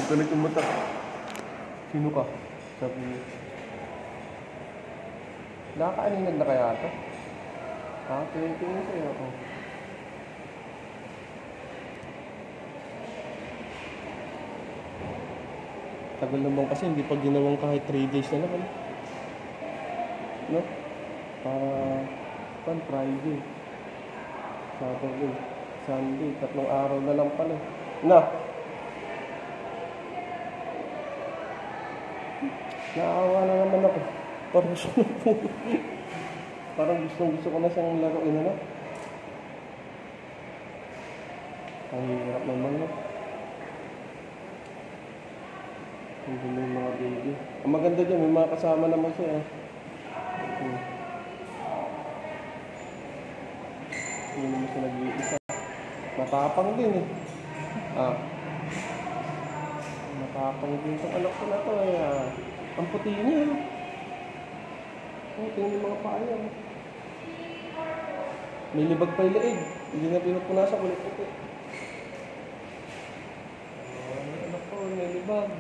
Nagtuloy yung mata. Sino ka? Sabi niya. Nakakaaninag na kaya ito? Ha? Tingin sa'yo ako. Tagal naman kasi hindi pa ginawang kahit 3 days na naman. No? Friday, Saturday, Sunday, 3 araw na lang pala. Na! Naawa na naman ako. Parang gusto ko na siyang laruin, ano? Ang hirap naman, no? Ang ganda yung mga baby. Ang maganda dyan, may mga kasama naman siya. Hindi naman siya nag-iisa. Matapang din eh. Matapang din itong anak ko na to eh. Ang puti niya. Tingnan yung mga paa niya. May libag pa yung leeg. Hindi na pinupunasan ko ulit puti. Anak ko, may libag.